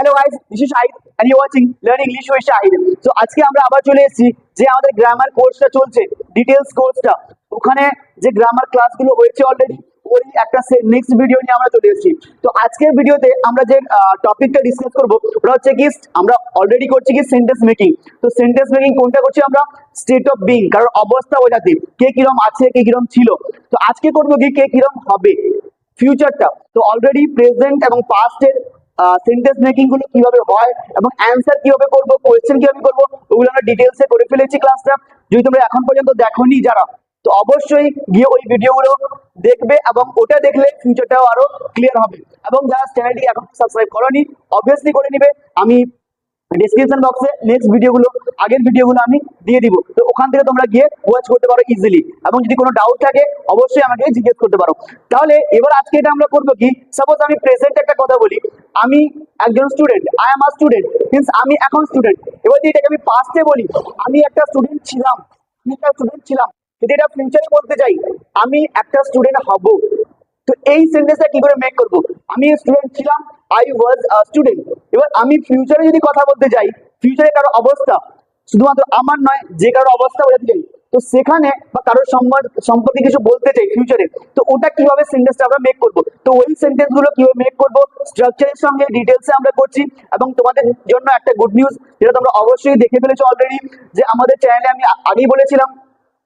Hello guys, this is Shahid and you watching learn English with Shahid. So আজকে আমরা আবার চলে এসেছি যে আমাদের গ্রামার কোর্সটা চলছে, ডিটেইলস কোর্সটা। ওখানে যে গ্রামার ক্লাসগুলো হয়েছে অলরেডি, ওই একটা নেক্সট ভিডিও নিয়ে আমরা চলে এসেছি। তো আজকের ভিডিওতে আমরা যে টপিকটা ডিসকাস করব ওটা হচ্ছে কি, আমরা অলরেডি করছি কি সেন্টেন্স মেকিং। তো সেন্টেন্স মেকিং কোনটা করছি আমরা? স্টেট অফ বিং, কারণ অবস্থা বোঝাতে, কে কিরম আছে, কে কিরম ছিল। তো আজকে করবো কি, কে কিরম হবে, ফিউচারটা। তো অলরেডি প্রেজেন্ট এবং পাস্টের সেন্টেন্স মেকিং গুলো কিভাবে হয় এবং অ্যান্সার কিভাবে করব, কোয়েশ্চেন কিভাবে করব, ওগুলো আমরা ডিটেইলসে করে ফেলেছি ক্লাসটা। যদি তোমরা এখন পর্যন্ত দেখোনি যারা, তো অবশ্যই গিয়ে ওই ভিডিওগুলো দেখবে এবং ওটা দেখলে ফিউচারটাও আরো ক্লিয়ার হবে। এবং যারা চ্যানেলটি এখন সাবস্ক্রাইব করোনি, অবভিয়াসলি করে নিবে। আমি ডেসক্রিপশন বক্সে নেক্সট ভিডিওগুলো, আগের ভিডিওগুলো আমি দিয়ে দিব, তো ওখান থেকে তোমরা গিয়ে ওয়াচ করতে পারো ইজিলি। এবং যদি কোনো ডাউট থাকে অবশ্যই আমাকে জিজ্ঞেস করতে পারো। তাহলে এবার আজকে এটা আমরা করবো কি, সাপোজ আমি প্রেজেন্ট একটা কথা বলি, আমি একজন student, I am a student, means আমি এখন স্টুডেন্ট। এবার যদি এটাকে আমি পাস্টে বলি, আমি একটা স্টুডেন্ট ছিলাম, যদি এটা ফিউচারে বলতে চাই, আমি একটা স্টুডেন্ট হব। তো এই সেন্টেন্সটা কি করে মেক করব? আমি স্টুডেন্ট ছিলাম, আই ওয়াজ আ স্টুডেন্ট। এবার আমি ফিউচারে যদি কথা বলতে যাই, ফিউচারে কারো অবস্থা, শুধুমাত্র আমার নয়, যে কারো অবস্থা বোঝাতে চাই, তো সেখানে বা কারোর সম্পর্কে কিছু বলতে চাই ফিউচারে, তো ওটা কিভাবে সেন্টেন্সটা আমরা মেক করব? তো ওই সেন্টেন্স গুলো কিভাবে মেক করব, স্ট্রাকচারের সঙ্গে ডিটেলসে আমরা করছি। এবং তোমাদের জন্য একটা গুড নিউজ, যেটা তোমরা অবশ্যই দেখে ফেলেছো অলরেডি, যে আমাদের চ্যানেলে আমি আগেই বলেছিলাম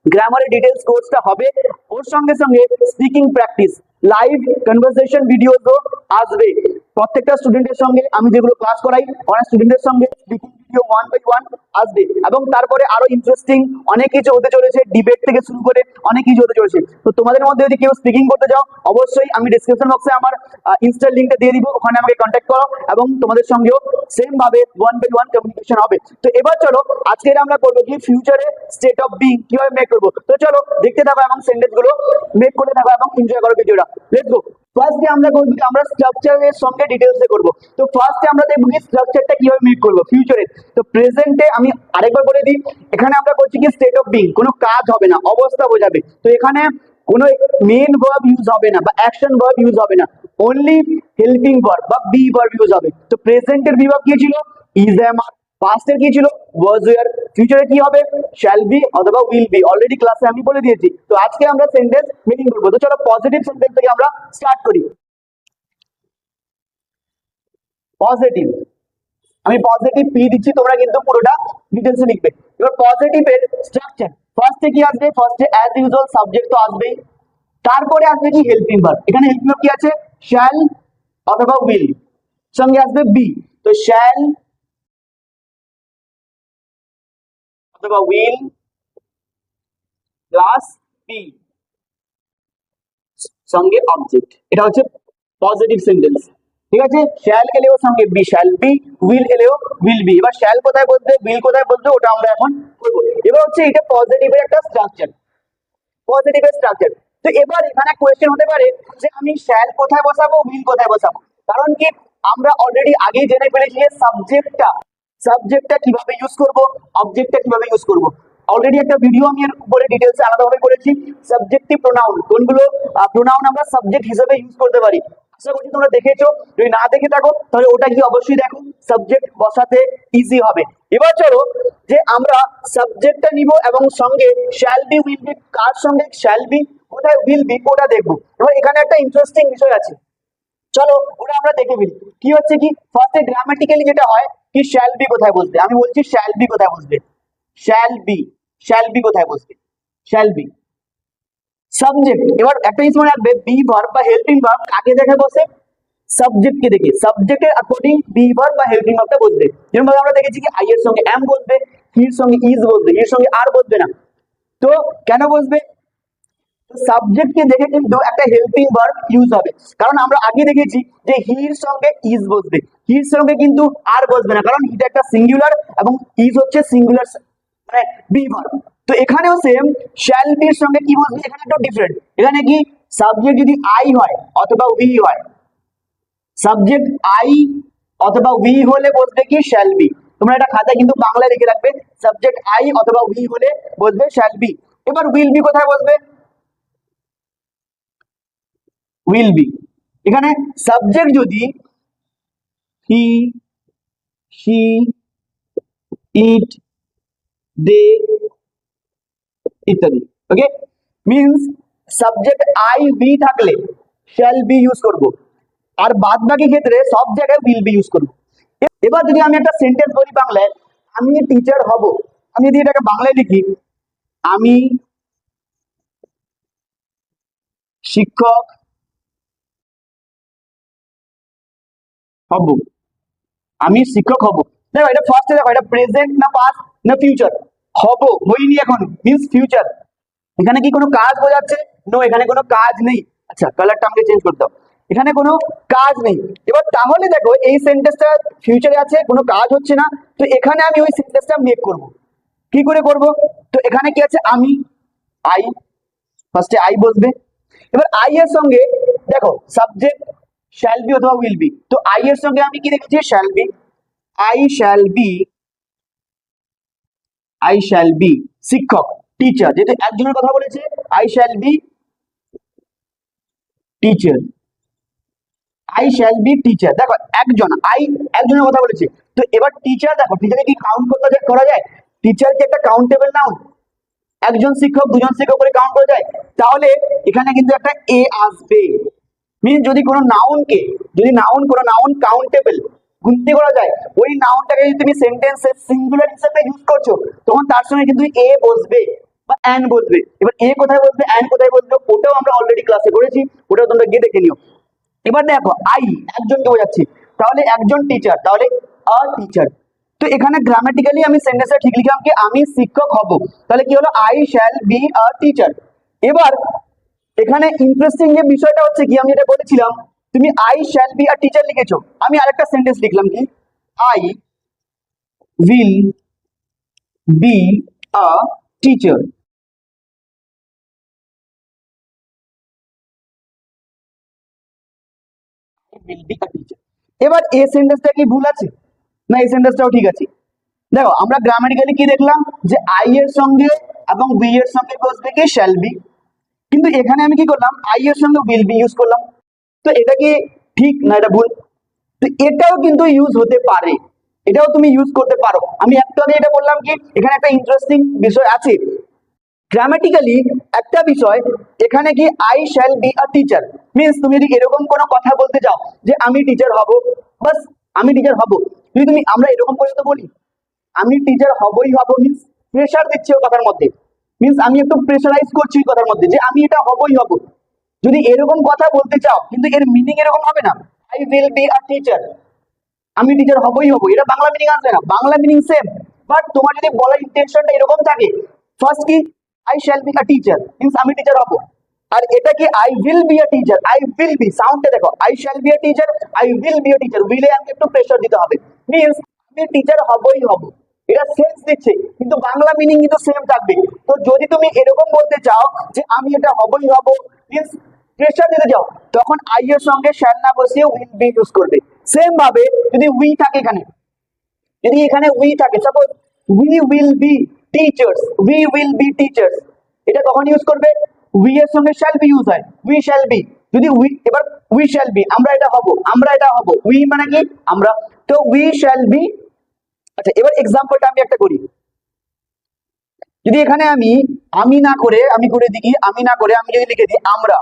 গ্রামারের ডিটেলস কোর্সটা হবে, ওর সঙ্গে সঙ্গে স্পিকিং প্র্যাকটিস, লাইভ কনভারসেশন ভিডিওসও আসবে। প্রত্যেকটা স্টুডেন্টের সঙ্গে আমি যেগুলো ক্লাস করাই, অনেক স্টুডেন্টের সঙ্গে স্পিকিং ভিডিও 1 by 1 আসবে। এবং তারপরে আরো ইন্টারেস্টিং অনেক কিছু হতে চলেছে, ডিবেট থেকে শুরু করে অনেক কিছু হতে চলেছে। তো তোমাদের মধ্যে যদি কেউ স্পিকিং করতে চাও, অবশ্যই আমি ডেসক্রিপশন বক্সে আমার ইনস্টার লিঙ্কটা দিয়ে দিব, ওখানে আমাকে কন্ট্যাক্ট করো এবং তোমাদের সঙ্গেও সেম ভাবে 1 by 1 কমিউনিকেশন হবে। তো এবার চলো আজকে আমরা করবো কি, ফিউচারে স্টেট অফ বিং কিভাবে মেক করবো। তো চলো দেখতে থাকো এবং সেন্টেন্স গুলো মেক করতে থাকো এবং এনজয় করো ভিডিওটা। Let's go. ফার্স্টে আমরা করবো কি, আমরা স্ট্রাকচারের সঙ্গে ডিটেইলসে করবো। তো ফার্স্টে আমরা দেখবো কি স্ট্রাকচারটা কিভাবে মেক করবো ফিউচারে। তো প্রেজেন্টে আমি আরেকবার বলে দিই, এখানে আমরা করছি কি স্টেট অফ বিং, কোনো কাজ হবে না, অবস্থা বোঝাবে। তো এখানে কোনো মেন ভার্ব ইউজ হবে না বা অ্যাকশন ভার্ব ইউজ হবে না, অনলি হেল্পিং ভার্ব বা বি ভার্ব ইউজ হবে। তো প্রেজেন্টের বিভাগ কি ছিল? ইজ, এম, আর। পাস্টের কি ছিল? ওয়াজ, ওয়্যার। ফিউচারে কি হবে? শ্যাল বি অথবা উইল বি, অলরেডি ক্লাসে আমি বলে দিয়েছি। তো আজকে আমরা সেন্টেন্স মেকিং করবো। তো চলো পজিটিভ সেন্টেন্স থেকে আমরা স্টার্ট করি। পজিটিভ, আমি পজিটিভ পি দিচ্ছি, তোমরা কিন্তু পুরোটা ডিটেলসে লিখবে। এবার পজিটিভের স্ট্রাকচার, ফার্স্টে কি আসবে? ফার্স্টে অ্যাজ ইউজুয়াল সাবজেক্ট তো আসবেই, তারপরে আসবে কি হেল্পিং ভার্ব। এখানে হেল্পিং ভার্ব কি আছে? শ্যাল অথবা উইল, সঙ্গে আসবে বি। তো শ্যাল অথবা উইল প্লাস বি, সঙ্গে অবজেক্ট। এটা হচ্ছে পজিটিভ সেন্টেন্স। ঠিক আছে, শ্যাল এলেও সঙ্গে বি শ্যাল বি, উইল এলেও উইল বি। এবার শ্যাল কোথায় বলতে, উইল কোথায় বলতে, ওটা আমরা এখন করবো। এবার হচ্ছে এটা পজিটিভের একটা স্ট্রাকচার, পজিটিভের স্ট্রাকচার। তো এবার এখানে কোয়েশ্চেন হতে পারে যে আমি শ্যাল কোথায় বসাবো, উইল কোথায় বসাবো। কারণ কি, আমরা অলরেডি আগেই জেনে ফেলেছি যে সাবজেক্টটা কিভাবে ইউজ করব, অবজেক্টটা কিভাবে ইউজ করব। অলরেডি একটা ভিডিও আমি এর উপরে ডিটেইলসে আলাদাভাবে করেছি। সাবজেক্টিভ প্রোনাউন, কোনগুলো প্রোনাউন আমরা সাবজেক্ট হিসেবে ইউজ করতে পারি। আশা করছি তোমরা দেখেছো, যদি না দেখে থাকো তাহলে ওটা কি অবশ্যই দেখো, সাবজেক্ট বসাতে ইজি হবে। এবার চলো যে আমরা সাবজেক্টটা নিব এবং সঙ্গে শ্যাল বি উইল বি, কার সঙ্গে শ্যাল বি, কোথায় উইল বি, ওটা দেখবো। এবার এখানে একটা ইন্টারেস্টিং বিষয় আছে, চলো ওটা আমরা দেখে ফেলি। কি হচ্ছে কি, ফার্স্টে গ্রামাটিক্যালি যেটা হয় কি, শ্যাল বি কোথায় বসবে, আমি বলছি শ্যাল বি কোথায় বসবে, শ্যাল বি, শ্যাল বি কোথায় বসবে, শ্যাল বি সাবজেক্ট। এবার একটা জিনিস মনে রাখবে, বি ভার্ব বা হেল্পিং ভার্ব কাকে দেখে বসে? সাবজেক্টকে দেখে, সাবজেক্টের অ্যাকর্ডিং বি ভার্ব বা হেল্পিং ভার্বটা বসবে। যেমন আমরা দেখেছি কি, আই এর সঙ্গে এম বসবে, হির সঙ্গে ইজ বসবে, এর সঙ্গে আর বসবে না। তো কেন বসবে? সাবজেক্টকে দেখে কিন্তু একটা হেল্পিং ভার্ব ইউজ হবে। কারণ আমরা আগে দেখেছি যে হির সঙ্গে ইজ বসবে, হির সঙ্গে কিন্তু আর বসবে না, কারণ হিটা একটা সিঙ্গুলার এবং ইজ হচ্ছে সিঙ্গুলার, মানে বি ভার্ব। তো এখানেও সেম, শ্যাল বির সঙ্গে কি বসবে, এখানে একটু ডিফারেন্ট। এখানে কি, সাবজেক্ট যদি আই হয় অথবা উই হয়, সাবজেক্ট আই অথবা উই হলে বসবে কি, শ্যাল বি। তোমরা এটা খাতায় কিন্তু বাংলায় লিখে রাখবে, সাবজেক্ট আই অথবা উই হলে বসবে শ্যাল বি। এবার উইল বি কোথায় বসবে? Will be. এখানে সাবজেক্ট যদি হি, she, it, they ইত্যাদি। ওকে, মিন্স সাবজেক্ট আই বি থাকলে শ্যাল বি ইউজ করব, আর বাদ বাকি ক্ষেত্রে সব জায়গায় উইল বি ইউজ করব। এবার যদি আমি একটা সেন্টেন্স বলি বাংলায়, আমি টিচার হব, আমি যদি এটাকে বাংলায় লিখি, আমি শিক্ষক হব, আমি শিক্ষক হব। দেখো এটা ফার্স্টে, দেখো এটা প্রেজেন্ট না পাস্ট না ফিউচার, হব হইনি এখন মিন্স ফিউচার। এখানে কি কোনো কাজ বোঝাচ্ছে? নো, এখানে কোনো কাজ নেই। আচ্ছা, কালারটা আমাকে চেঞ্জ করতে দাও, এখানে কোনো কাজ নেই। এবার তাহলে দেখো এই সেন্টেন্সটা ফিউচারে আছে, কোনো কাজ হচ্ছে না, তো এখানে আমি ওই সেন্টেন্সটা মেক করব। কি করে করব? তো এখানে কি আছে, আমি, আই, ফার্স্টে আই বসবে। এবার আই এর সঙ্গে দেখো সাবজেক্ট শ্যাল বি অথবা উইল বি, তো আই এর সঙ্গে আমি কি রেখেছি, shall be. I shall B, I shall B শিক্ষক, টিচার, যেহেতু একজনের কথা বলেছে, I shall B teacher, I shall B teacher. দেখো একজন, আই একজনের কথা বলেছে, তো এবার টিচার, দেখো টিচারকে কি কাউন্ট করতে করা যায়? টিচার কি একটা কাউন্টেবল নাউন? একজন শিক্ষক দুজন শিক্ষক করে কাউন্ট করা যায়? তাহলে এখানে কিন্তু একটা এ আসবে। মিন যদি কোনো নাউনকে, যদি কোনো নাউন কাউন্টেবল গুনতি করা যায়, ওই নাউনটাকে যদি তুমি সেন্টেন্সে সিঙ্গুলার হিসেবে ইউজ করছো, তখন তার সঙ্গে কিন্তু এ বসবে বা অ্যান বসবে। এবার এ কোথায় বসবে, অ্যান কোথায় বসবে, ওটাও আমরা অলরেডি ক্লাসে করেছি, ওটাও তোমরা গিয়ে দেখে নিও। এবার দেখো আই একজনকে বোঝাচ্ছি, তাহলে একজন টিচার, তাহলে আ টিচার। তো এখানে গ্রামাটিক্যালি আমি সেন্টেন্সটা ঠিক লিখলাম কি আমি শিক্ষক হব, তাহলে কি হলো, I shall be a teacher. এবার এখানে ইন্টারেস্টিং যে বিষয়টা হচ্ছে কি, আমি যেটা বলেছিলাম, তুমি I shall be a teacher লিখেছো, আমি আরেকটা সেন্টেন্স লিখলাম কি I will be a teacher. Will be a teacher. এবার এই সেন্টেন্সটা কি ভুল আছে? না, এই সেন্টেন্সটাও ঠিক আছে। দেখো আমরা গ্রামাটিক্যালি কি দেখলাম, যে আই এর সঙ্গে এবং বি এর সঙ্গে বসবে কি শ্যাল বি, কিন্তু এখানে আমি কি করলাম, আই এর সঙ্গে উইল বি ইউজ করলাম। তো এটা কি ঠিক না এটা ভুল? তো এটাও কিন্তু ইউজ হতে পারে, এটাও তুমি ইউজ করতে পারো। আমি একটু আগে এটা বললাম কি এখানে একটা ইন্টারেস্টিং বিষয় আছে গ্রামাটিক্যালি, একটা বিষয় এখানে কি I shall be a teacher means তুমি যদি এরকম কোনো কথা বলতে চাও যে আমি টিচার হব, বাস আমি টিচার হব, যদি তুমি আমরা এরকম করে তো বলি আমি টিচার হবই হব, মিন্স প্রেশার দিচ্ছি ওই কথার মধ্যে, মিন্স আমি একটু প্রেশারাইজ করছি ওই কথার মধ্যে যে আমি এটা হবই হব। যদি এরকম কথা বলতে চাও, কিন্তু এর মিনিং এরকম হবে না, I will be a teacher, আমি টিচার হবই হব, এটা বাংলা মিনিং আসবে না, বাংলা মিনিং সেম, বাট তোমার যদি বলার ইন্টেনশনটা এরকম থাকে, ফার্স্ট কি I shall be a teacher means আমি টিচার হব, আর এটা কি I will be a teacher, I will B সাউন্ডটা দেখো, I shall be a teacher, I will be a teacher, Willey আমাকে একটু প্রেশার দিতে হবে, মিন্স আমি টিচার হবই হব, এটা সেন্স দিচ্ছে কিন্তু বাংলা মিনিং কিন্তু সেম থাকবে। তো যদি তুমি এরকম বলতে চাও যে আমি এটা হবই হব মিন্স প্রেশার দিতে চাও, তখন আই এর সঙ্গে শ্যাল না বসিয়ে উইল বি ইউজ করবে। সেম ভাবে যদি উই থাকে এখানে, যদি এখানে উই থাকে, suppose we will be teachers, we will be teachers, এটা কখন ইউজ করবে, উই এর সঙ্গে শ্যাল বি ইউজ হয়, উই শ্যাল বি, যদি উই এবার উই শ্যাল বি আমরা এটা হব, আমরা এটা হব, উই মানে কি আমরা, তো উই শ্যাল বি। আচ্ছা এবার এক্সাম্পলটা আমি একটা করি, যদি এখানে আমি না করে আমি করে দিই কি, আমি না করে আমি যদি লিখে দিই আমরা,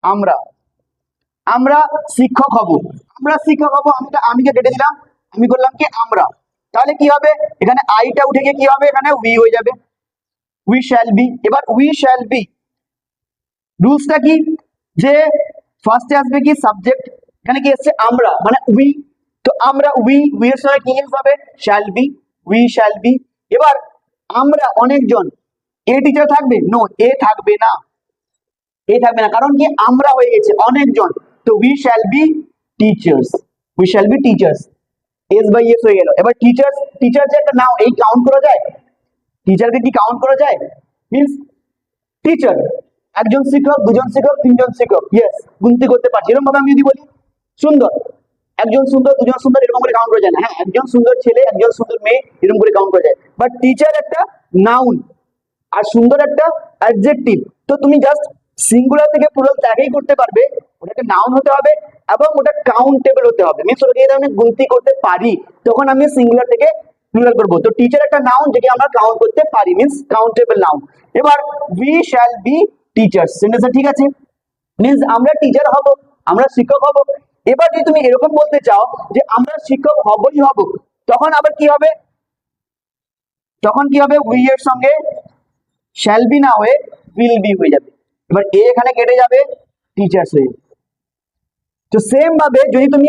আমরা আমরা শিক্ষক হব, আমরা শিক্ষক হব, আমিকে কেটে দিলাম, আমি করলাম কি আমরা, তাহলে কি হবে এখানে আইটা উঠে গিয়ে কি হবে, এখানে উই হয়ে যাবে, উই শ্যাল বি। এবার উই শ্যাল বি রুলসটা কি, যে ফার্স্টে আসবে কি সাবজেক্ট, এখানে কি আসছে আমরা মানে উই, তো আমরা উই এর সঙ্গে কি ইউজ হবে, shall be, we shall B. এবার আমরা অনেকজন, এ টিচার থাকবে, নো এ থাকবে না, এই থাকবে না, কারণ কি আমরা হয়ে গেছে অনেকজন, তো we shall be teachers, we shall be teachers, S by S হয়ে গেল। এবার টিচার্স, টিচার যে একটা নাউন, এই কাউন্ট করা যায়, টিচারকে কি কাউন্ট করা যায়, মিন্স টিচার একজন শিক্ষক দুজন শিক্ষক তিনজন শিক্ষক, ইয়েস গুনতি করতে পারছি, এরকম ভাবে আমি যদি বলি সুন্দর, একজন সুন্দর দুজন সুন্দর এরকম করে কাউন্ট করা যায় না, হ্যাঁ একজন সুন্দর ছেলে একজন সুন্দর মেয়ে এরকম করে কাউন্ট করা যায়, বাট টিচার একটা নাউন আর সুন্দর একটা অ্যাডজেক্টিভ, তো তুমি জাস্ট সিঙ্গুলার থেকে প্লুরাল ত্যাগই করতে পারবে, ওটাকে নাউন হতে হবে এবং ওটা কাউন্টেবল হতে হবে, মিনস ওটাকে যদি আমি গুনতি করতে পারি তখন আমি সিঙ্গুলার থেকে প্লুরাল করবো। তো টিচার একটা নাউন যেটা আমরা কাউন্ট করতে পারি, মিনস কাউন্টেবল নাউন। এবার উই শ্যাল বি টিচার্স, সেন্টেন্সটা ঠিক আছে, মিনস আমরা টিচার হব, আমরা শিক্ষক হব। এবার যদি তুমি এরকম বলতে চাও যে আমরা শিক্ষক হবই হব, তখন আবার কি হবে, তখন কি হবে, উই এর সঙ্গে শ্যাল বি না হয়ে উইল বি হয়ে যাবে। এবার এ এখানে কেটে যাবে, টিচার্স হয়ে যাবে। তো সেম ভাবে যদি তুমি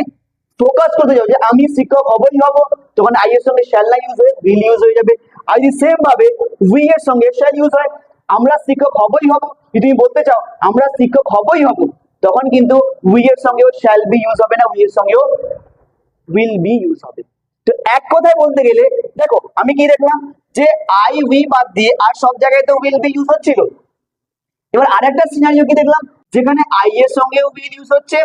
ফোকাস করতে যাও যে আমি শিক্ষক হবই হব, তখন আই এর সঙ্গে শ্যাল না ইউজ হয়ে উইল ইউজ হয়ে যাবে। আর যদি সেম ভাবে উই এর সঙ্গে শ্যাল ইউজ হয়, আমরা শিক্ষক হবই হব, যদি তুমি বলতে চাও আমরা শিক্ষক হবই হব, তখন কিন্তু উই এর সঙ্গেও শ্যাল বি ইউজ হবে না, উই এর সঙ্গেও উইল বি ইউজ হবে। তো এক কথায় বলতে গেলে দেখো আমি কি দেখলাম যে আই উই বাদ দিয়ে আর সব জায়গায় তো উইল বি ইউজ হচ্ছিল। এবার আরেকটা সিনারিও কি দেখলাম, যেখানে আই এর সঙ্গেও উইল ইউজ হচ্ছে,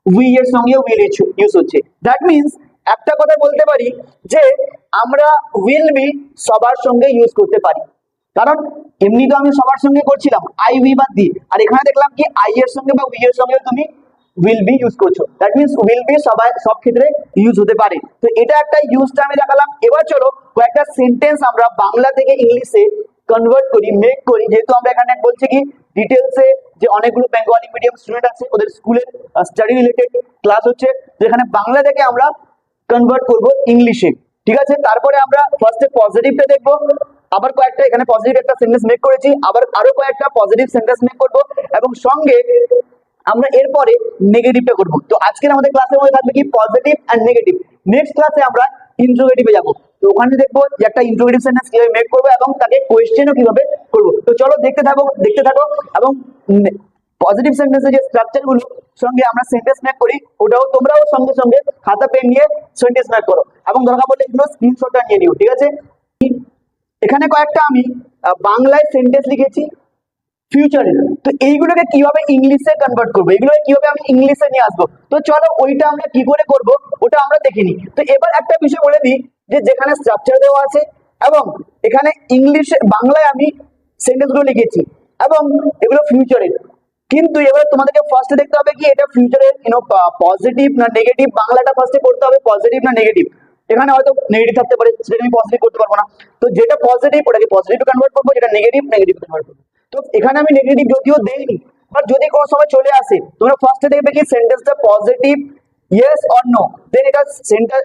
উই এর সঙ্গেও উইল ইউজ হচ্ছে। দ্যাট মিনস একটা কথা বলতে পারি যে আমরা উইল বি সবার সঙ্গে ইউজ করতে পারি, কারণ এমনি তো আমি সবার সঙ্গে করছিলাম আই উই বাদ দিয়ে, আর এখানে দেখলাম কি আই এর সঙ্গে বা উই এর সঙ্গে তুমি উইল বি ইউজ করছো, দ্যাট মিনস উইল বি সব ক্ষেত্রে ইউজ হতে পারে। তো এটা একটা ইউজটা আমি দেখালাম। এবার চলো কয়েকটা সেন্টেন্স আমরা বাংলা থেকে ইংলিশে কনভার্ট করি, মেক করি, যেহেতু আমরা এখানে বলছি কি ডিটেলসে যে অনেকগুলো বেঙ্গলি মিডিয়াম স্টুডেন্ট আছে, ওদের স্কুলের স্টাডি রিলেটেড ক্লাস হচ্ছে, যেখানে বাংলা থেকে আমরা কনভার্ট করব ইংলিশে, ঠিক আছে। তারপরে আমরা ফার্স্টে পজিটিভটা দেখবো, আবার কয়েকটা এখানে পজিটিভ একটা সেন্টেন্স মেক করেছি, আবার আরো কয়েকটা পজিটিভ সেন্টেন্স মেক করব, এবং সঙ্গে আমরা এরপরে নেগেটিভটা করব। তো আজকের আমাদের ক্লাসের মধ্যে থাকবে কি পজিটিভ এন্ড নেগেটিভ। নেক্সট ক্লাসে আমরা ইন্ট্রোগেটিভে যাব, তো ওখানে দেখবো যে একটা ইন্ট্রোগেটিভ সেন্টেন্স কিভাবে মেক করবো এবং তাকে কোয়েশ্চেনও কিভাবে করবো। তো চলো দেখতে থাকো এবং পজিটিভ সেন্টেন্সের যে স্ট্রাকচার গুলো সঙ্গে আমরা সেন্টেন্স মেক করি, ওটাও তোমরাও সঙ্গে সঙ্গে খাতা পেন নিয়ে সেন্টেন্স মেক করো, এবং দরকার পড়লে এগুলো স্ক্রিনশটটা নিয়ে নিও, ঠিক আছে। এখানে কয়েকটা আমি বাংলায় সেন্টেন্স লিখেছি ফিউচারে, তো এইগুলোকে কিভাবে ইংলিশে কনভার্ট করবো, এগুলোকে কিভাবে আমি ইংলিশে নিয়ে আসবো, তো চলো ওইটা আমরা কি করে করব ওটা আমরা দেখিনি। তো এবার একটা বিষয় বলে দিই যে যেখানে স্ট্রাকচার দেওয়া আছে এবং এখানে ইংলিশে বাংলায় আমি সেন্টেন্স গুলো লিখেছি এবং এগুলো ফিউচারে, কিন্তু এবার তোমাদেরকে ফার্স্টে দেখতে হবে কি এটা ফিউচারে পজিটিভ না নেগেটিভ, বাংলাটা ফার্স্টে করতে হবে পজিটিভ না নেগেটিভ। এখানে হয়তো নেগেটিভ থাকতে পারে, সেটা আমি পজিটিভ করতে পারবো না, তো যেটা পজিটিভ ওটাকে পজিটিভ কনভার্ট করবো, যেটা নেগেটিভ নেগেটিভ কনভার্ট করবো। তো এখানে আমি নেগেটিভ যদিও দেইনি, বাট যদি কোনো সময় চলে আসে তোমরা ফার্স্টে দেখবে কি সেন্টেন্সটা positive yes or no, then এটা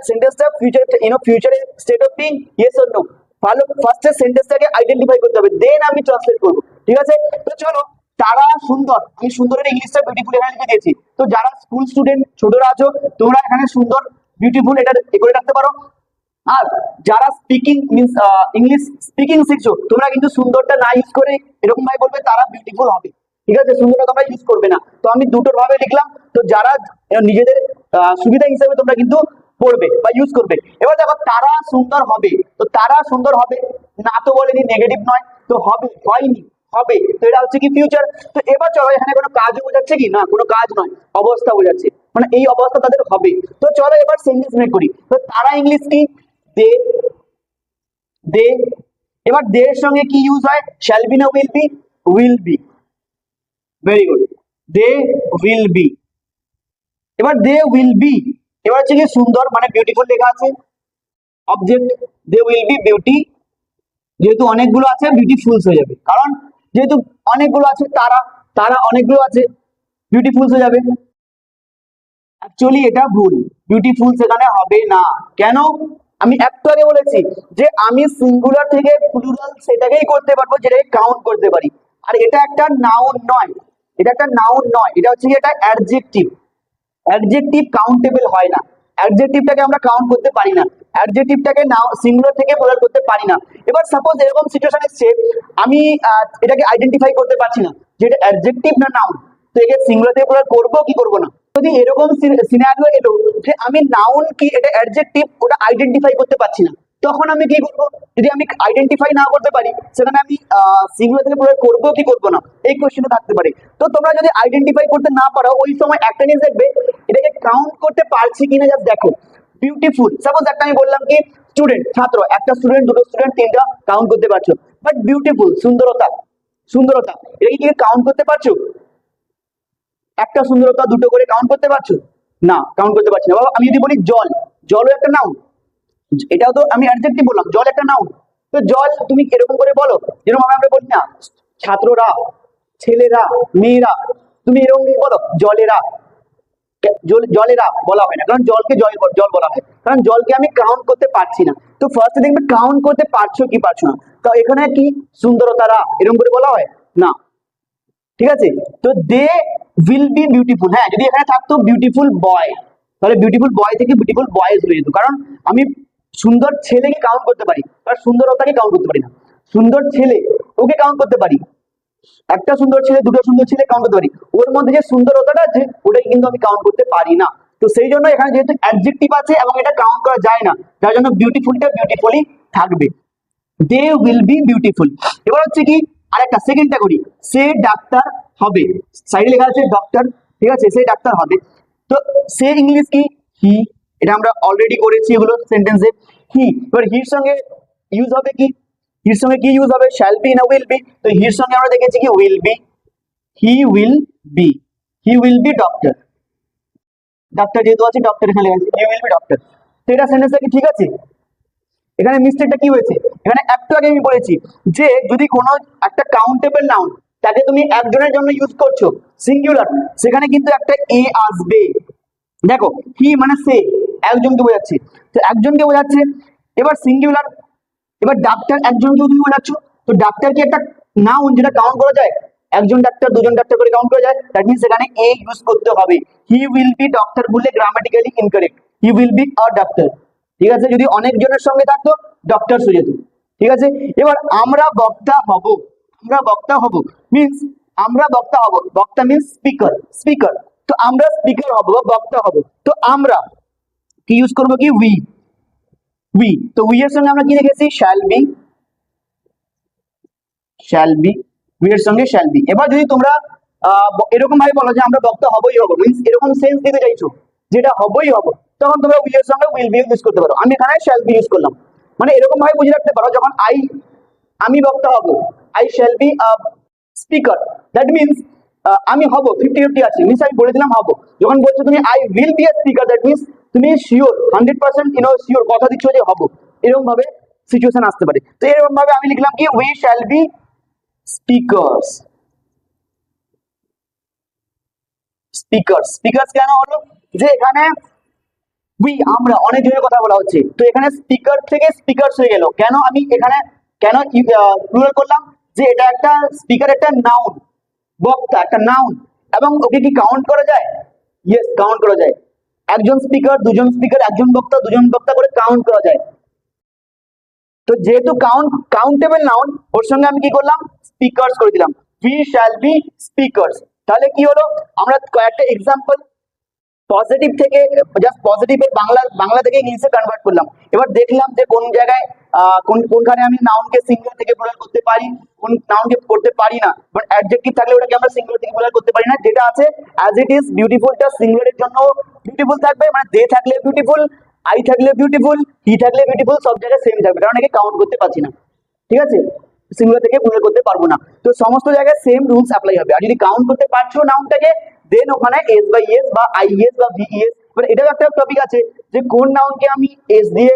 সেন্টেন্সটা ফিউচার ফিউচারে state of being yes or no, ভালো ফার্স্টে সেন্টেন্সটাকে আইডেন্টিফাই করতে হবে, দেন আমি ট্রান্সলেট করবো, ঠিক আছে। তো চলো তারা সুন্দর, আমি সুন্দরের ইংলিশটা বিউটিফুল এখানে লিখে দিয়েছি, তো যারা স্কুল স্টুডেন্ট ছোটরা আছো তোমরা এখানে সুন্দর বিউটিফুল এটা করে রাখতে পারো। আর যারা স্পিকিং মিন্স ইংলিশ স্পিকিং শিখছো তোমরা কিন্তু সুন্দরটা না ইউজ করে এরকম ভাবে বলবে তারা বিউটিফুল হবে, ঠিক আছে, সুন্দরটা তোমরা ইউজ করবে না। তো আমি দুটোর ভাবে লিখলাম, তো যারা নিজেদের সুবিধা হিসেবে তোমরা কিন্তু পড়বে বা ইউজ করবে। এবার দেখো তারা সুন্দর হবে, তো তারা সুন্দর হবে না তো বলেনি, নেগেটিভ নয়, তো হবে হয়নি হবে, তো এটা হচ্ছে কি ফিউচার। তো এবার চলো এখানে কোনো কাজ বোঝাচ্ছে কি না, কোনো কাজ নয়, অবস্থা বোঝাচ্ছে, মানে এই অবস্থা তাদের হবে। তো চলো এবার সেন্টেন্স মেক করি। তো তারা ইংলিশ কি দে, দে, এবার দে এর সঙ্গে কি ইউজ হয়, শ্যাল বি না will be, will be, very good, they will be. এবার দে উইল বি, এবার হচ্ছে কি সুন্দর মানে বিউটিফুল লেখা আছে, object they will be beauty, যেহেতু অনেকগুলো আছে বিউটিফুলস হয়ে যাবে, কারণ যেহেতু অনেকগুলো আছে তারা, তারা অনেকগুলো আছে বিউটিফুলস হয়ে যাবে। অ্যাকচুয়ালি এটা ভুল, বিউটিফুল সেখানে হবে না, কেন, আমি একটু আগে বলেছি যে আমি সিঙ্গুলার থেকে প্লুরাল সেটাকেই করতে পারবো যেটাকে কাউন্ট করতে পারি, আর এটা একটা নাউন নয়, এটা একটা নাউন নয়, এটা হচ্ছে কি এটা অ্যাডজেক্টিভ, অ্যাডজেক্টিভ কাউন্টেবল হয় না, অ্যাডজেক্টিভটাকে আমরা কাউন্ট করতে পারি না, অ্যাডজেক্টিভটাকে নাও সিঙ্গুলার থেকে প্লুরাল করতে পারি না। এবার সাপোজ এরকম সিচুয়েশন এসছে আমি এটাকে আইডেন্টিফাই করতে পারছি না যে এটা অ্যাডজেক্টিভ না নাউন, তো একে সিঙ্গুলার থেকে প্লুরাল করবো কি করবো না। যদি এরকম সিনারিও এলো যে আমি নাউন কি এটা অ্যাডজেক্টিভ ওটা আইডেন্টিফাই করতে পারছি না, তখন আমি কি করবো, যদি আমি আইডেন্টিফাই না করতে পারি সেখানে আমি সিঙ্গুলার থেকে প্লুরাল করবো কি করবো না, এই কোশ্চেনটা থাকতে পারে। তো তোমরা যদি আইডেন্টিফাই করতে না পারো ওই সময় একটা জিনিস দেখবে এটাকে কাউন্ট করতে পারছি কিনা জাস্ট দেখো। বিউটিফুল সাপোজ একটা আমি বললাম কি স্টুডেন্ট ছাত্র, একটা স্টুডেন্ট দুটো স্টুডেন্ট তিনটা কাউন্ট করতে পারছো, বাট বিউটিফুল সুন্দরতা সুন্দরতা, এটা কি কাউন্ট করতে পারছো? একটা সুন্দরতা দুটো করে কাউন্ট করতে পারছো? না, কাউন্ট করতে পারছি না। বাবা আমি যদি বলি জল, জলও একটা নাউন, এটাও তো আমি অ্যাডজেক্টিভ বললাম, জল একটা নাউন। তো জল তুমি এরকম করে বলো, যেরকম আমরা বলি না ছাত্ররা, ছেলেরা, মেয়েরা, তুমি এরকম বলো জলেরা, জলেরা বলা হয় না, কারণ জলকে জল জল বলা হয়, কারণ জলকে আমি কাউন্ট করতে পারছি না। তো ফার্স্টে দেখবে কাউন্ট করতে পারছো কি পারছো না। তো এখানে কি সুন্দরতারা এরকম করে বলা হয় না, ঠিক আছে। তো দে উইল বি বিউটিফুল, হ্যাঁ যদি এখানে থাকতো বিউটিফুল বয়, তাহলে বিউটিফুল বয় থেকে বিউটিফুল বয়েজ হয়ে যেত, কারণ আমি সুন্দর ছেলেকে কাউন্ট করতে পারি, আর সুন্দরতাকে কাউন্ট করতে পারি না। সুন্দর ছেলে ওকে কাউন্ট করতে পারি, একটা সুন্দর ছেলে দুটো সুন্দর ছেলে কাউন্ট করতে পারি, ওর মধ্যে যে সুন্দরতাটা আছে ওটাই কিন্তু আমি কাউন্ট করতে পারি না। তো সেই জন্য এখানে যেহেতু অ্যাডজেক্টিভ আছে এবং এটা কাউন্ট করা যায় না, যার জন্য বিউটিফুলটা বিউটিফুলি থাকবে, দে উইল বি বিউটিফুল। এবার হচ্ছে কি আরেকটা সেকেন্ডটা করি, সে ডাক্তার হবে, সাইডে লেখা আছে ডক্টর, ঠিক আছে, সে ডাক্তার হবে। তো সে ইংলিশ কি হি, এটা আমরা অলরেডি করেছি এগুলো সেন্টেন্সে, হি। এবার হির সঙ্গে ইউজ হবে কি, হির সঙ্গে কি ইউজ হবে, শ্যাল বি না উইল বি। তো হির সঙ্গে আমরা দেখেছি কি will be, he will B, he will B doctor, doctor যেহেতু আছে ডক্টর এখানে লেখা আছে, হি উইল বি ডক্টর। তো এটা সেন্টেন্সটা কি ঠিক আছে? এখানে মিস্টেকটা কি হয়েছে, এখানে একটু আগে আমি বলেছি যে যদি কোনো একটা কাউন্টেবল নাউন তাকে তুমি একজনের জন্য ইউজ করছো সিঙ্গুলার, সেখানে কিন্তু একটা এ আসবে। দেখো হি মানে সে একজনকে বোঝাচ্ছে, তো একজনকে বোঝাচ্ছে। এবার সিঙ্গুলার, এবার ডাক্তার একজনকে তুমি বোঝাচ্ছ, তো ডাক্তার কি একটা নাউন যেটা কাউন্ট করা যায়, একজন ডাক্তার দুজন ডাক্তার করে কাউন্ট করা যায়, দ্যাট মিন্স এখানে এ ইউজ করতে হবে। হি উইল বি ডক্টর বললে grammatically incorrect, he will be a doctor, ঠিক আছে। যদি অনেকজনের সঙ্গে থাকতো ডক্টর হয়ে যেত, ঠিক আছে। এবার আমরা বক্তা হব, আমরা বক্তা হব মিন্স আমরা বক্তা হব, বক্তা মিন্স স্পিকার, স্পিকার। তো আমরা স্পিকার হব বা বক্তা হব, তো আমরা কি ইউজ করবো কি উই, উই। তো উই এর সঙ্গে আমরা কি রেখেছি shall be, shall be, we এর সঙ্গে শ্যাল বি। এবার যদি তোমরা এরকম ভাবে বলো যে আমরা বক্তা হবই হব, মিন্স এরকম সেন্স দিতে চাইছো যেটা হবই হব, তখন তোমরা উই এর সঙ্গে উইল বি ইউজ করতে পারো। আমি এখানে শ্যাল বি ইউজ করলাম, মানে এরকম ভাবে বুঝে রাখতে পারো যখন আমি বক্তা হব, I shall B speaker, that means আমি হব 50-50 আছে, মিন্স আমি বলে দিলাম হব। যখন বলছো তুমি I will be a speaker, that means তুমি শিওর 100% শিওর কথা দিচ্ছ যে হব, এরকম ভাবে সিচুয়েশন আসতে পারে। তো এরকম ভাবে আমি লিখলাম কি we shall be speakers, speakers. Speakers কেন হলো, যে এখানে উই আমরা অনেক জনের কথা বলা হচ্ছে, তো এখানে স্পিকার থেকে স্পিকার্স হয়ে গেল। কেন আমি এখানে কেন প্লুরাল করলাম, যে এটা একটা স্পিকার একটা নাউন, বক্তা একটা নাউন, এবং ওকে কি কাউন্ট করা যায়? ইয়েস, কাউন্ট করা যায়। একজন স্পিকার দুজন স্পিকার, একজন বক্তা দুজন বক্তা করে কাউন্ট করা যায়। তো যেহেতু কাউন্টেবল নাউন, ওর সঙ্গে আমি কি করলাম স্পিকার্স করে দিলাম, উই শ্যাল বি স্পিকার্স। তাহলে কি হলো, আমরা কয়েকটা এক্সাম্পল পজিটিভ থেকে জাস্ট পজিটিভের বাংলা থেকে ইংলিশে কনভার্ট করলাম। এবার দেখলাম যে কোন জায়গায় কোনখানে আমি নাউনকে সিঙ্গুলার থেকে প্লুরাল করতে পারি, কোন নাউনকে করতে পারি না। বাট অ্যাডজেক্টিভ থাকলে ওটাকে আমরা সিঙ্গুলার থেকে প্লুরাল করতে পারি না, যেটা আছে অ্যাজ ইট ইজ বিউটিফুলটা সিঙ্গুলারের জন্য বিউটিফুল থাকবে, মানে দে থাকলে বিউটিফুল, আই থাকলে বিউটিফুল, হি থাকলে বিউটিফুল, সব জায়গায় সেম থাকবে, কারণ একে কাউন্ট করতে পারছি না, ঠিক আছে। সিঙ্গুলার থেকে প্লুরাল করতে পারবো না, তো সমস্ত জায়গায় সেম রুলস অ্যাপ্লাই হবে। আর যদি কাউন্ট করতে পারছো নাউনটাকে, দেন ওখানে এস বাই এস বা আইএস বা ভিএস। মানে এটাও একটা টপিক আছে যে কোন নাউনকে আমি এস দিয়ে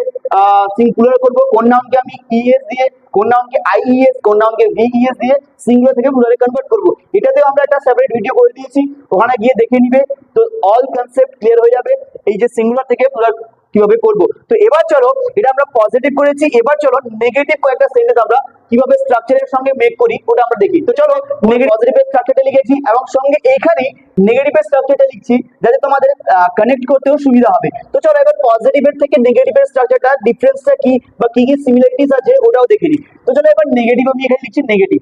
সিঙ্গুলার করব, কোন নাউনকে আমি ইএস দিয়ে, কোন নাউনকে আইইএস, কোন নাউনকে ভিইএস দিয়ে সিঙ্গুলার থেকে প্লুরালে কনভার্ট করব। এটাতেও আমরা একটা সেপারেট ভিডিও করে দিয়েছি, ওখানে গিয়ে দেখে নিবে, তো অল কনসেপ্ট ক্লিয়ার হয়ে যাবে এই যে সিঙ্গুলার থেকে প্লুরাল কিভাবে করব। তো এবার চলো, এটা আমরা পজিটিভ করেছি, এবার চলো নেগেটিভ কয়েকটা সেন্টেন্স আমরা কিভাবে স্ট্রাকচারের সঙ্গে মেক করি ওটা আমরা দেখি। তো চলো পজিটিভের স্ট্রাকচারটা লিখেছি এবং সঙ্গে এখানে নেগেটিভের স্ট্রাকচারটা লিখছি, যাতে তোমাদের কানেক্ট করতেও সুবিধা হবে। তো চলো এবার পজিটিভের থেকে নেগেটিভের স্ট্রাকচারটা ডিফারেন্সটা কি বা কি কি সিমিলারিটিস আছে ওটাও দেখে নিই। তো চলো এবার নেগেটিভ আমি এখানে লিখছি নেগেটিভ,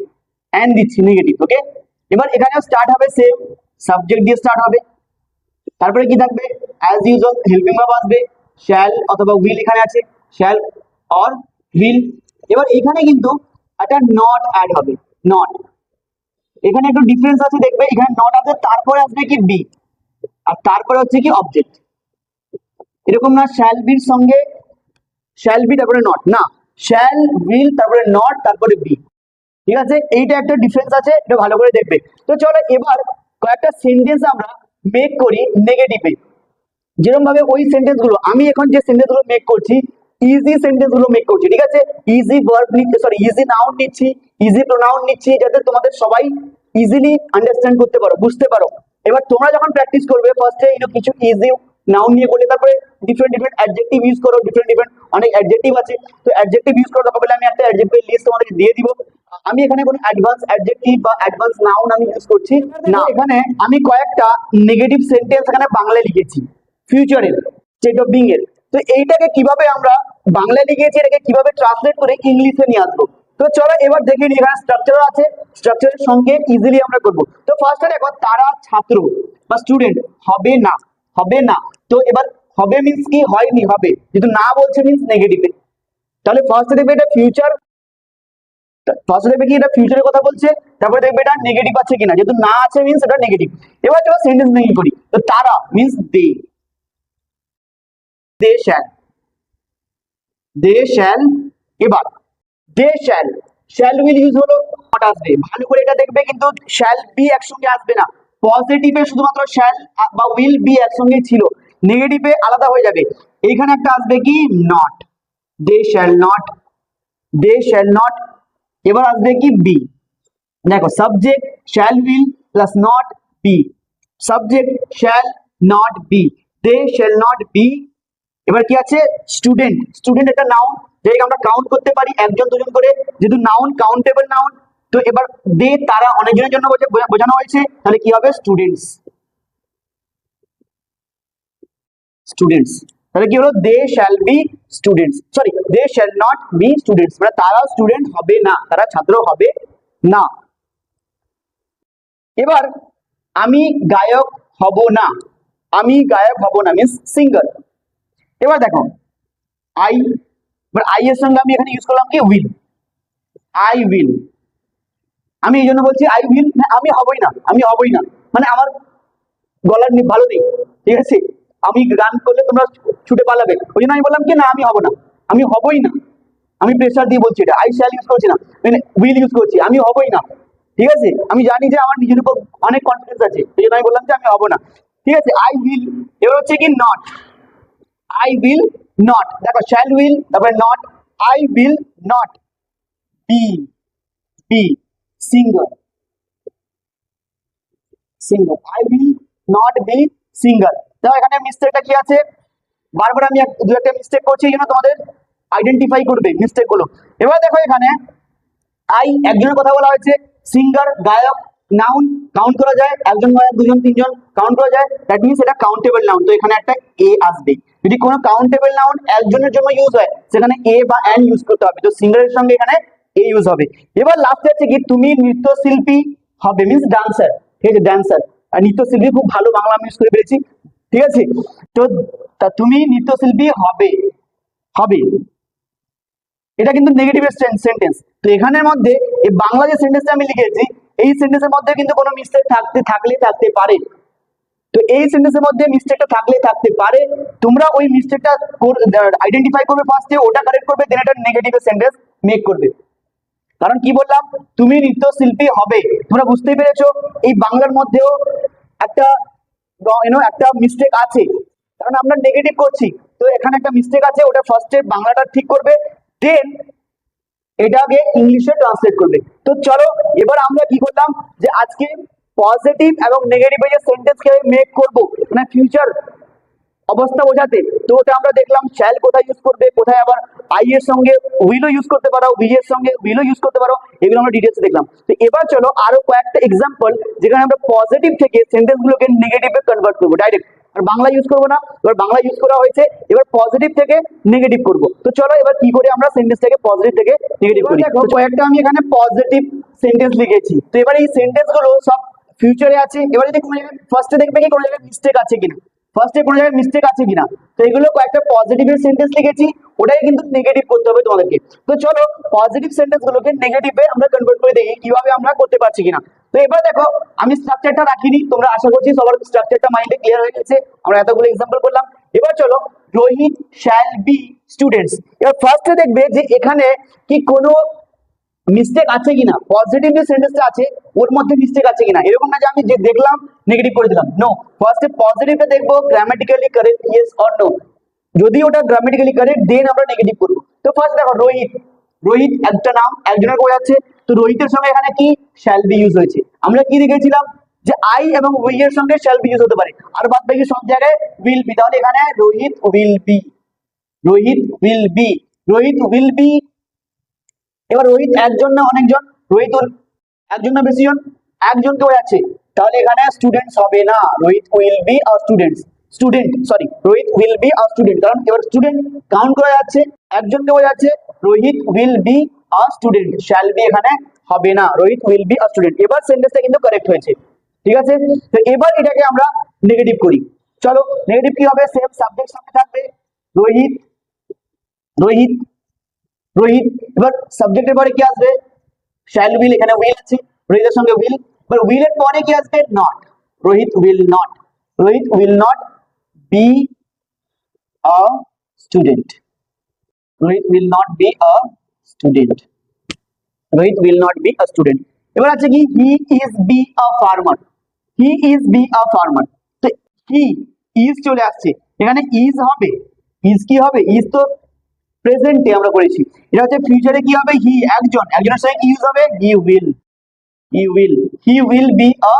এন্ড দিচ্ছি নেগেটিভ, ওকে। এবার এখানে স্টার্ট হবে সেম, সাবজেক্ট দিয়ে স্টার্ট হবে, তারপরে কি থাকবে অ্যাজ ইউজুয়াল হেল্পিং ভার্ব আসবে, শ্যাল অথবা উইল এখানে আছে, শ্যাল অর উইল। এবার এখানে কিন্তু একটা নট অ্যাড হবে, নট। এখানে একটু ডিফারেন্স আছে, দেখবে এখানে নট আছে, তারপরে আসবে কি বি, আর তারপরে হচ্ছে কি অবজেক্ট। এরকম না শ্যাল বির সঙ্গে শ্যাল বি তারপরে নট, না শ্যাল উইল তারপরে নট তারপরে বি, ঠিক আছে, এইটা একটা ডিফারেন্স আছে, এটা ভালো করে দেখবে। তো চলো এবার কয়েকটা সেন্টেন্স আমরা মেক করি নেগেটিভে। যেরকম ভাবে ওই সেন্টেন্স গুলো আমি এখন যে সেন্টেন্স গুলো মেক করছি, ইজি সেন্টেন্স গুলো মেক করছি, ঠিক আছে, ইজি ভার্ব নিচ্ছি, সরি ইজি নাউন নিচ্ছি, ইজি প্রোনাউন নিচ্ছি, যাতে তোমাদের সবাই ইজিলি আন্ডারস্ট্যান্ড করতে পারো, বুঝতে পারো। এবার তোমরা যখন প্র্যাকটিস করবে ফার্স্টে কিছু ইজি নাউন নিয়ে করলে, তারপরে ডিফারেন্ট ডিফারেন্ট অ্যাডজেক্টিভ ইউজ করো, ডিফারেন্ট ডিফারেন্ট অনেক অ্যাডজেক্টিভ আছে, তো অ্যাডজেক্টিভ ইউজ করো। তারপরে আমি একটা অ্যাডজেক্টিভ লিস্ট তোমাদের দিয়ে দিব। আমি এখানে কোনো অ্যাডভান্স অ্যাডজেক্টিভ বা অ্যাডভান্স নাউন আমি ইউজ করছি না। এখানে আমি কয়েকটা নেগেটিভ সেন্টেন্স এখানে বাংলায় লিখেছি ফিউচারের, স্টেট অফ বিং এর। তো এইটাকে কিভাবে আমরা বাংলায় লিখেছি, এটাকে কিভাবে ট্রান্সলেট করে ইংলিশে নিয়ে আসবো। তো চলো এবার দেখে নিই, এখানে স্ট্রাকচার আছে, স্ট্রাকচারের সঙ্গে ইজিলি আমরা করবো। তো ফার্স্টে দেখো তারা ছাত্র বা স্টুডেন্ট হবে না, হবে না। তো এবার হবে মিন্স কি, হয়নি, হবে, যেহেতু না বলছে মিন্স নেগেটিভে। তাহলে ফার্স্টে দেখবে এটা ফিউচার, ফার্স্টে দেখবে কি এটা ফিউচারের কথা বলছে, তারপরে দেখবে এটা নেগেটিভ আছে কিনা, যেহেতু না আছে মিন্স এটা নেগেটিভ। এবার চলো সেন্টেন্স মেকিং করি। তো তারা means they, they shall, they shall. এবার they shall, shall will use হলো, নট আসবে, ভালো করে এটা দেখবে, কিন্তু শ্যাল বি একসঙ্গে আসবে না। পজিটিভে শুধুমাত্র শ্যাল বা উইল বি একসঙ্গে ছিল, নেগেটিভে আলাদা হয়ে যাবে। এইখানে একটা আসবে কি not, they shall not, they shall not. এবার আসবে কি বি, দেখো subject shall will plus not be, subject shall not be, they shall not be. এবার কি আছে স্টুডেন্ট, স্টুডেন্ট একটা নাউন, যেটাকে আমরা কাউন্ট করতে পারি একজন দুজন করে, যেহেতু নাউন কাউন্টেবল নাউন। তো এবার দে তারা অনেকজনের জন্য বোঝানো হয়েছে, তাহলে কি হবে স্টুডেন্টস, স্টুডেন্টস। তাহলে কি হলো they shall be students, sorry they shall not be students, মানে তারা স্টুডেন্ট হবে না, তারা ছাত্র হবে না। এবার আমি গায়ক হব না, আমি গায়ক হব না মিন্স সিঙ্গার। এবার দেখো আই, এবার আই এর সঙ্গে আমি এখানে ইউজ করলাম কি উইল, আই উইল। আমি এই জন্য বলছি আই উইল, আমি হবই না, আমি হবই না, মানে আমার গলার ভালো নেই, ঠিক আছে, আমি গান করলে তোমরা ছুটে পালাবে, ওই জন্য আমি বললাম কি না আমি হব না, আমি হবই না। আমি প্রেসার দিয়ে বলছি, এটা আই শ্যাল ইউজ করছি না, মানে উইল ইউজ করছি, আমি হবই না। ঠিক আছে, আমি জানি যে আমার নিজের উপর অনেক কনফিডেন্স আছে, সেই জন্য আমি বললাম যে আমি হব না। ঠিক আছে, আই উইল। এবার হচ্ছে কি নট, আই উইল নট, দেখো শ্যাল উইল তারপরে not, I will not be, be singer, singer, I will not be singer. দেখো এখানে মিস্টেকটা কি আছে, বারবার আমি দু একটা মিস্টেক করছি, এই জন্য তোমাদের আইডেন্টিফাই করবে মিস্টেক গুলো। এবার দেখো এখানে আই একজনের কথা বলা হয়েছে, সিঙ্গার গায়ক নাউন কাউন্ট করা যায়, একজন গায়ক দুজন তিনজন কাউন্ট করা যায়, দ্যাট মিনস এটা কাউন্টেবল নাউন, তো এখানে একটা এ আসবে। যদি কোনো কাউন্টেবল নাউন একজনের জন্য ইউজ হয়, সেখানে এ বা এন ইউজ করতে হবে, তো সিঙ্গারের সঙ্গে এখানে এ ইউজ হবে। এবার লাস্টে আছে কি তুমি নৃত্যশিল্পী হবে মিনস ডান্সার, ঠিক আছে, ডান্সার। আর নৃত্যশিল্পী খুব ভালো বাংলা আমি ইউজ করে পেরেছি, ঠিক আছে। তো তুমি নৃত্যশিল্পী হবে, হবে, এটা কিন্তু নেগেটিভ সেন্টেন্স। তো এখানের মধ্যে এই বাংলা যে সেন্টেন্সটা আমি লিখেছি, এই সেন্টেন্সের মধ্যে কিন্তু কোনো মিস্টেক থাকতে পারে। তো এই সেন্টেন্সের মধ্যে মিস্টেকটা থাকতে পারে, তোমরা ওই মিস্টেকটা আইডেন্টিফাই করবে ফার্স্টে, ওটা কারেক্ট করবে, দেন এটা নেগেটিভ সেন্টেন্স মেক করবে। কারণ কি বললাম, তুমি নৃত্যশিল্পী হবে, তোমরা বুঝতেই পেরেছো এই বাংলার মধ্যেও একটা একটা মিস্টেক আছে, কারণ আমরা নেগেটিভ করছি, তো এখানে একটা মিস্টেক আছে, ওটা ফার্স্টে বাংলাটা ঠিক করবে, দেন এটাকে ইংলিশে ট্রান্সলেট করবে। তো চলো এবার আমরা কি করলাম, যে আজকে পজিটিভ এবং নেগেটিভ যে সেন্টেন্স কিভাবে মেক করব, মানে ফিউচার অবস্থা বোঝাতে, তো ওটা আমরা দেখলাম শ্যাল কোথায় ইউজ করবে, কোথায় আবার আই এর সঙ্গে উইলও ইউজ করতে পারো, বি এর সঙ্গে উইলও ইউজ করতে পারো, এগুলো আমরা ডিটেলস দেখলাম। তো এবার চলো আরো কয়েকটা এক্সাম্পল, যেখানে আমরা পজিটিভ থেকে সেন্টেন্স গুলোকে নেগেটিভে কনভার্ট করবো ডাইরেক্ট, আর বাংলা ইউজ করবো না, এবার বাংলা ইউজ করা হয়েছে, এবার পজিটিভ থেকে নেগেটিভ করব। তো চলো এবার কি করে আমরা সেন্টেন্সটাকে পজিটিভ থেকে নেগেটিভ করি। দেখো কয়েকটা আমি এখানে পজিটিভ সেন্টেন্স লিখেছি, তো এবার এই সেন্টেন্স গুলো সব ফিউচারে আছে। এবার যদি কোনো জায়গায় ফার্স্টে দেখবে কি কোনো জায়গায় মিস্টেক আছে কিনা, ফার্স্টে কোনো জায়গায় মিস্টেক আছে কিনা, তো এগুলো কয়েকটা পজিটিভের সেন্টেন্স লিখেছি, ওটাই কিন্তু নেগেটিভ করতে হবে তোমাদেরকে। তো চলো পজিটিভ সেন্টেন্স গুলোকে নেগেটিভে আমরা কনভার্ট করে দেখি কিভাবে আমরা করতে পারছি কিনা। তো এবার দেখো আমি স্ট্রাকচারটা রাখিনি, তোমরা আশা করছি সবার স্ট্রাকচারটা মাইন্ডে ক্লিয়ার হয়ে গেছে, আমরা এতগুলো এক্সাম্পল করলাম। এবার চলো রোহিত শ্যাল বি স্টুডেন্টস। এবার ফার্স্টে দেখবে যে এখানে কি কোনো মিস্টেক আছে কিনা, পজিটিভ যে সেন্টেন্সটা আছে ওর মধ্যে মিস্টেক আছে কিনা, এরকম না যে আমি যে দেখলাম নেগেটিভ করে দিলাম। নো, ফার্স্টে পজিটিভটা দেখবো grammatically correct yes or no. যদি ওটা গ্রামাটিক্যালি কারেক্ট দেন আমরা নেগেটিভ করবো। তো ফার্স্ট দেখো রোহিত, রোহিত একটা নাম, একজনের বই আছে, তো রোহিতের সঙ্গে এখানে কি শ্যাল বি ইউজ হয়েছে। আমরা কি দেখেছিলাম যে আই এবং উই এর সঙ্গে শ্যাল বি ইউজ হতে পারে, আর বাদ বাকি সব জায়গায় উইল বি। তাহলে এখানে Rohit will B, Rohit will B, Rohit will be. এবার রোহিত একজন না অনেকজন, রোহিত একজন না বেশি জন, একজন কেউ আছে, তাহলে এখানে স্টুডেন্টস হবে না, Rohit will be are students, student sorry Rohit will be are student, কারণ এবার স্টুডেন্ট কাউন্ট করা যাচ্ছে, একজনকে বোঝা যাচ্ছে, Rohit will be are student, shall be এখানে হবে না, Rohit will be are student. এবার সেন্টেন্সটা কিন্তু কারেক্ট হয়েছে, ঠিক আছে। তো এবার এটাকে আমরা নেগেটিভ করি। চলো নেগেটিভ কি হবে, সেম সাবজেক্ট সামনে থাকবে, রোহিত, রোহিত, রোহিত। এবার সাবজেক্টের পরে কি আসবে, শ্যাল উইল, এখানে উইল আছে, রোহিতের সঙ্গে উইল, এবার উইলের পরে কি আসবে, not, Rohit will not, Rohit will not be a student, Rohit will not be a student, Rohit will not be a student. এবার আছে কি, he is B a farmer, he is B a farmer. তো হি ইজ চলে আসছে, এখানে ইজ হবে, is কি হবে, ইজ তো প্রেজেন্টে আমরা করেছি, এটা হচ্ছে ফিউচারে কি হবে, হি একজন, একজনের সঙ্গে ইউজ হবে he will, he will, he will be a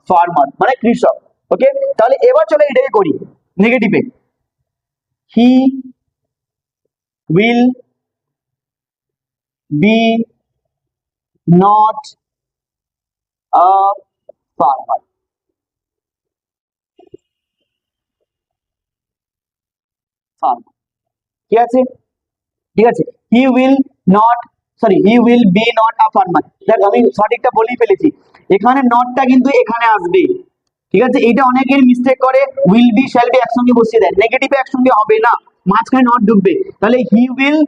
farmer মানে কৃষক। ওকে, তাহলে এবার চলো এটাকে করি নেগেটিভে, he will be not a farmer, farmer, ঠিক আছে, ঠিক আছে। He will not, sorry he will be not a farmer, দেখ আমি সঠিকটা বলেই ফেলেছি, এখানে নটটা কিন্তু এখানে আসবে, ঠিক আছে। এইটা অনেকের মিস্টেক করে, উইল বি শ্যাল বি একসঙ্গে বসিয়ে দেয়, নেগেটিভে একসঙ্গে হবে না, মাঝখানে নট ঢুকবে, তাহলে he will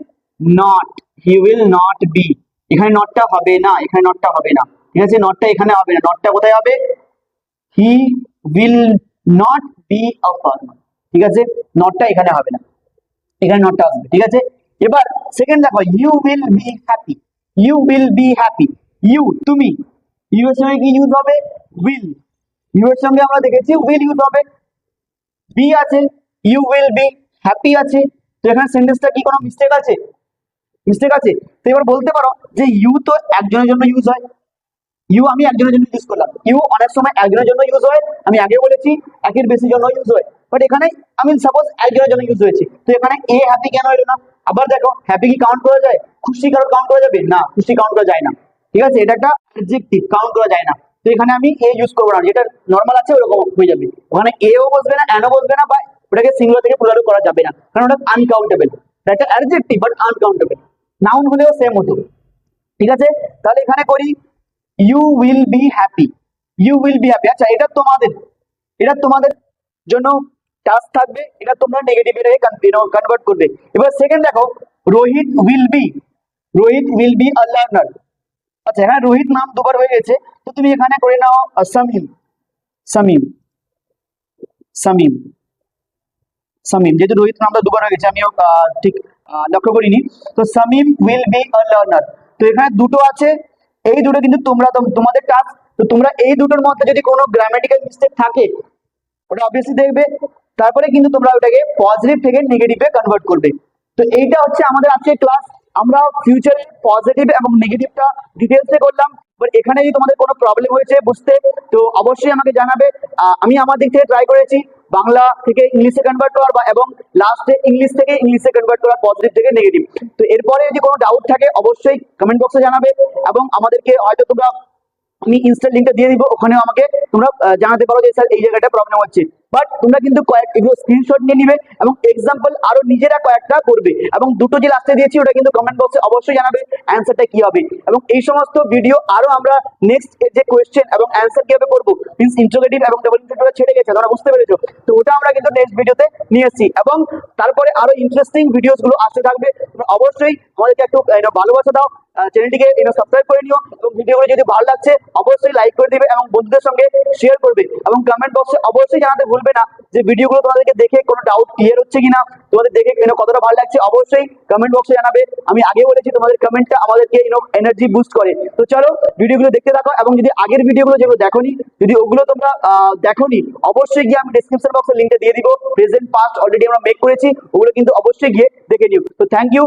not, he will not be, এখানে নটটা হবে না, এখানে নটটা হবে না, ঠিক আছে, নটটা এখানে হবে না, নটটা কোথায় হবে, he will not B a farmer, ঠিক আছে, নটটা এখানে হবে না, এখানে নটটা আসবে, ঠিক আছে। এবার সেকেন্ড দেখো, you will be happy, you will be happy, you তুমি, ইউ এর সঙ্গে কি ইউজ হবে, উইল, ইউ এর সঙ্গে আমরা দেখেছি উইল ইউজ হবে, বি আছে, ইউ উইল বি, হ্যাপি আছে, তো এখানে সেন্টেন্সটা কি কোনো মিস্টেক আছে, মিস্টেক আছে। তো এবার বলতে পারো যে ইউ তো একজনের জন্য ইউজ হয়, ইউ আমি একজনের জন্য ইউজ করলাম, ইউ অনেক সময় একজনের জন্য ইউজ হয়, আমি আগে বলেছি একের বেশি জন্য ইউজ হয়, বাট এখানে আমি সাপোজ একজনের জন্য ইউজ হয়েছে, তো এখানে এ হ্যাপি কেন এলো না। আবার দেখো হ্যাপি কি কাউন্ট করা যায়, খুশি কারো কাউন্ট করা যাবে না, খুশি কাউন্ট করা যায় না, ঠিক আছে, এটা একটা অ্যাডজেক্টিভ, কাউন্ট করা যায় না, তো এখানে আমি এ ইউজ করবো না, যেটা নর্মাল আছে ওরকম হয়ে যাবে, ওখানে এও বসবে না, এনও বসবে না, বা ওটাকে সিঙ্গুলার থেকে প্লুরাল করা যাবে না, কারণ ওটা আনকাউন্টেবল, এটা অ্যাডজেক্টিভ বাট আনকাউন্টেবল, নাউন হলেও সেম হতো, ঠিক আছে। তাহলে এখানে করি you will be happy, you will be happy, আচ্ছা এটা তোমাদের, এটা তোমাদের জন্য টাস্ক থাকবে, এটা তোমরা নেগেটিভে রেখে কনভার্ট করবে। এবার সেকেন্ড দেখো, Rohit will B, Rohit will be a learner, আচ্ছা হ্যাঁ রোহিত নাম দুবার হয়ে গেছে, তো তুমি এখানে করে নাও সামিম, সামিম, সামিম, সামিম, যেহেতু রোহিত নামটা দুবার হয়ে গেছে আমিও ঠিক লক্ষ্য করিনি, তো Samim will be a learner, তো এখানে দুটো আছে, এই দুটো কিন্তু তোমরা তোমাদের টাস্ক, তো তোমরা এই দুটোর মধ্যে যদি কোনো গ্রামাটিক্যাল মিস্টেক থাকে ওটা অবভিয়াসলি দেখবে, তারপরে কিন্তু তোমরা ওটাকে পজিটিভ থেকে নেগেটিভে কনভার্ট করবে। তো এইটা হচ্ছে আমাদের আজকের ক্লাস, আমরা ফিউচারে পজিটিভ এবং নেগেটিভটা ডিটেলসে করলাম, বাট এখানে যদি তোমাদের কোনো প্রবলেম হয়েছে বুঝতে, তো অবশ্যই আমাকে জানাবে, আমি আমার দিক থেকে ট্রাই করেছি বাংলা থেকে ইংলিশে কনভার্ট করার এবং লাস্টে ইংলিশ থেকে ইংলিশে কনভার্ট করার, পজিটিভ থেকে নেগেটিভ। তো এরপরে যদি কোনো ডাউট থাকে অবশ্যই কমেন্ট বক্সে জানাবে, এবং আমাদেরকে হয়তো তোমরা, আমি ইনস্টা লিংকটা দিয়ে দিব, ওখানেও আমাকে তোমরা জানাতে পারো যে স্যার এই জায়গাটা প্রবলেম হচ্ছে, বাট তোমরা কিন্তু এগুলো স্ক্রিনশট নিয়ে নিবে এবং এক্সাম্পল আরো নিজেরা কয়েকটা করবে, এবং দুটো যে লাস্টে দিয়েছি ওটা কিন্তু কমেন্ট বক্সে অবশ্যই জানাবে অ্যান্সারটা কি হবে, এবং এই সমস্ত ভিডিও আরো আমরা নেক্সট যে কোয়েশ্চেন এবং অ্যান্সার কিভাবে করবো, মিন্স ইন্টারোগেটিভ এবং ডাবল ইন্টারোগেটিভ ছেড়ে গেছে তোমরা বুঝতে পেরেছো, তো ওটা আমরা কিন্তু নেক্সট ভিডিওতে নিয়ে এসেছি, এবং তারপরে আরো ইন্টারেস্টিং ভিডিওস গুলো আসতে থাকবে, তোমরা অবশ্যই আমাদেরকে একটু ভালোবাসা দাও, চ্যানেলটিকে সাবস্ক্রাইব করে নিও, এবং ভিডিওগুলো যদি ভালো লাগছে অবশ্যই লাইক করে দিবে এবং বন্ধুদের সঙ্গে শেয়ার করবে, এবং কমেন্ট বক্সে অবশ্যই জানাতে ভুলবে ভুলবে না যে ভিডিওগুলো তোমাদেরকে দেখে কোনো ডাউট ক্লিয়ার হচ্ছে কিনা, তোমাদের দেখে কতটা ভালো লাগছে অবশ্যই কমেন্ট বক্সে জানাবে। আমি আগে বলেছি তোমাদের কমেন্টটা আমাদেরকে এনার্জি বুস্ট করে। তো চলো ভিডিওগুলো দেখতে থাকো, এবং যদি আগের ভিডিওগুলো যেগুলো দেখোনি, যদি ওগুলো তোমরা দেখোনি, অবশ্যই গিয়ে আমি ডেসক্রিপশন বক্সে লিঙ্কটা দিয়ে দিব। প্রেজেন্ট পাস্ট অলরেডি আমরা মেক করেছি, ওগুলো কিন্তু অবশ্যই গিয়ে দেখে নিও। তো থ্যাংক ইউ।